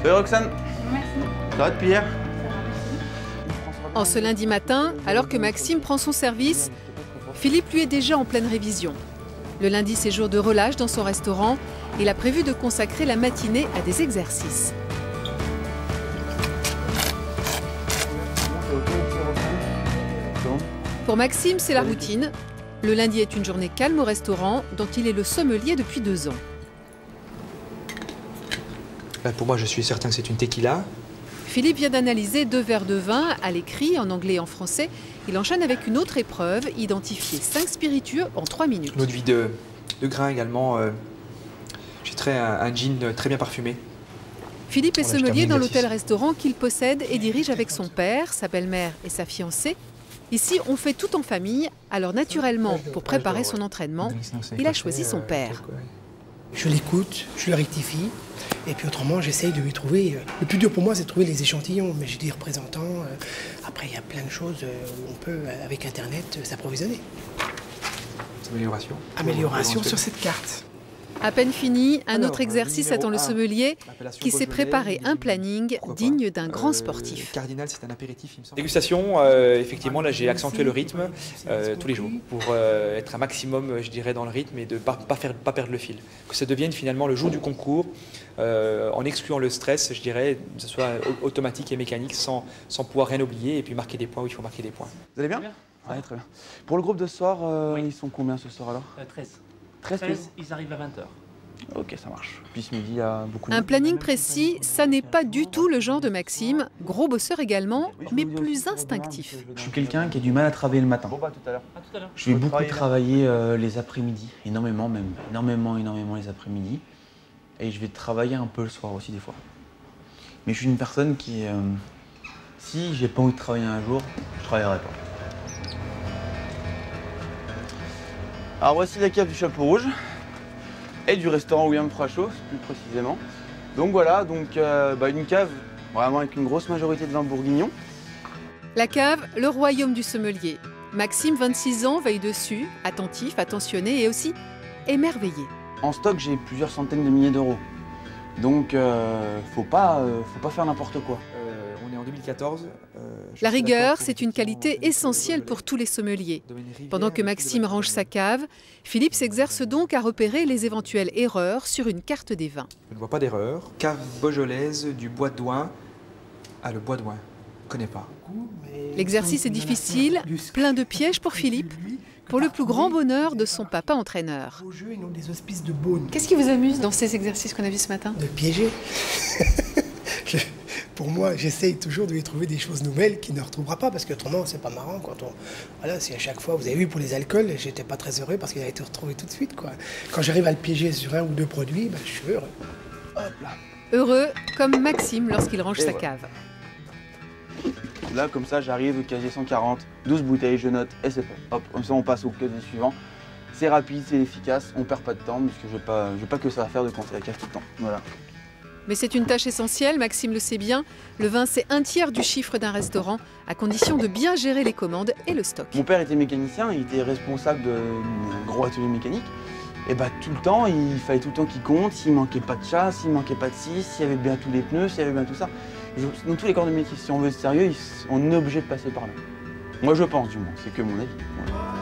Salut Roxane. Merci. Ça va depuis hier? En ce lundi matin, alors que Maxime prend son service, Philippe lui est déjà en pleine révision. Le lundi, c'est jour de relâche dans son restaurant. Il a prévu de consacrer la matinée à des exercices. Pour Maxime, c'est la routine. Le lundi est une journée calme au restaurant, dont il est le sommelier depuis 2 ans. Pour moi, je suis certain que c'est une tequila. Philippe vient d'analyser 2 verres de vin à l'écrit, en anglais et en français. Il enchaîne avec une autre épreuve, identifier 5 spiritueux en 3 minutes. Une eau de vie de grain également. J'ai un gin très bien parfumé. Philippe est Voilà, je sommelier termine dans l'exercice. l'hôtel-restaurant qu'il possède et dirige avec son père, sa belle-mère et sa fiancée. Ici, on fait tout en famille, alors naturellement, pour préparer son entraînement, il a choisi son père. Je l'écoute, je le rectifie, et puis autrement, j'essaye de lui trouver... Le plus dur pour moi, c'est de trouver les échantillons, mais j'ai des représentants. Après, il y a plein de choses où on peut, avec Internet, s'approvisionner. Amélioration. Amélioration sur cette carte. À peine fini, un autre exercice attend le sommelier qui s'est préparé un planning digne d'un grand sportif. Cardinal, c'est un apéritif, il me semble. Dégustation, effectivement, là j'ai accentué le rythme tous les jours pour être un maximum, je dirais, dans le rythme et de ne pas perdre le fil. Que ça devienne finalement le jour du concours, en excluant le stress, je dirais, que ce soit automatique et mécanique sans pouvoir rien oublier et puis marquer des points où il faut marquer des points. Vous allez bien? Ouais, très bien. Pour le groupe de ce soir, ils sont combien ce soir alors? 13. 13. Ils arrivent à 20h. Ok, ça marche. Puis ce midi, il y a beaucoup de... Un planning précis, ça n'est pas du tout le genre de Maxime, gros bosseur également, mais plus instinctif. Je suis quelqu'un qui a du mal à travailler le matin. Bon bah tout à l'heure. À tout à l'heure. Je vais beaucoup travailler les après-midi, énormément même, énormément les après-midi. Et je vais travailler un peu le soir aussi des fois. Mais je suis une personne qui, si j'ai pas envie de travailler un jour, je travaillerai pas. Alors voici la cave du Chapeau Rouge et du restaurant William Frachot, plus précisément. Donc voilà, une cave vraiment avec une grosse majorité de vins bourguignons. La cave, le royaume du sommelier. Maxime, 26 ans, veille dessus, attentif, attentionné et aussi émerveillé. En stock, j'ai plusieurs centaines de milliers d'euros. Donc faut pas faire n'importe quoi. On est en 2014. La rigueur, c'est une qualité essentielle pour tous les sommeliers. Pendant que Maxime range sa cave, Philippe s'exerce donc à repérer les éventuelles erreurs sur une carte des vins. Je ne vois pas d'erreur. Cave beaujolaise du Bois de Douin. Ah, le Bois de Douin. Je ne connais pas. L'exercice est difficile, plein de pièges pour Philippe, pour le plus grand bonheur de son papa entraîneur. Au jeu et non des hospices de Beaune. Qu'est-ce qui vous amuse dans ces exercices qu'on a vus ce matin? De piéger. Pour moi, j'essaye toujours de lui trouver des choses nouvelles qu'il ne retrouvera pas, parce qu'autrement, c'est pas marrant. Voilà, si à chaque fois, vous avez vu pour les alcools, j'étais pas très heureux parce qu'il a été retrouvé tout de suite, quoi. Quand j'arrive à le piéger sur 1 ou 2 produits, je suis heureux. Hop là. Heureux comme Maxime lorsqu'il range Et sa voilà. cave. Là, comme ça, j'arrive au casier 140, 12 bouteilles, je note et c'est fait. Hop, comme ça, on passe au casier suivant. C'est rapide, c'est efficace, on perd pas de temps, parce que je veux pas que ça à faire de compter la cave tout le temps. Voilà. Mais c'est une tâche essentielle, Maxime le sait bien. Le vin, c'est 1/3 du chiffre d'un restaurant, à condition de bien gérer les commandes et le stock. Mon père était mécanicien, il était responsable d'un gros atelier mécanique. Et tout le temps, il fallait tout le temps qu'il compte, s'il manquait pas de chasse, s'il manquait pas de scie, s'il y avait bien tous les pneus, s'il y avait bien tout ça. Dans tous les corps de métier, si on veut être sérieux, on est obligé de passer par là. Moi je pense du moins, c'est que mon avis. Voilà.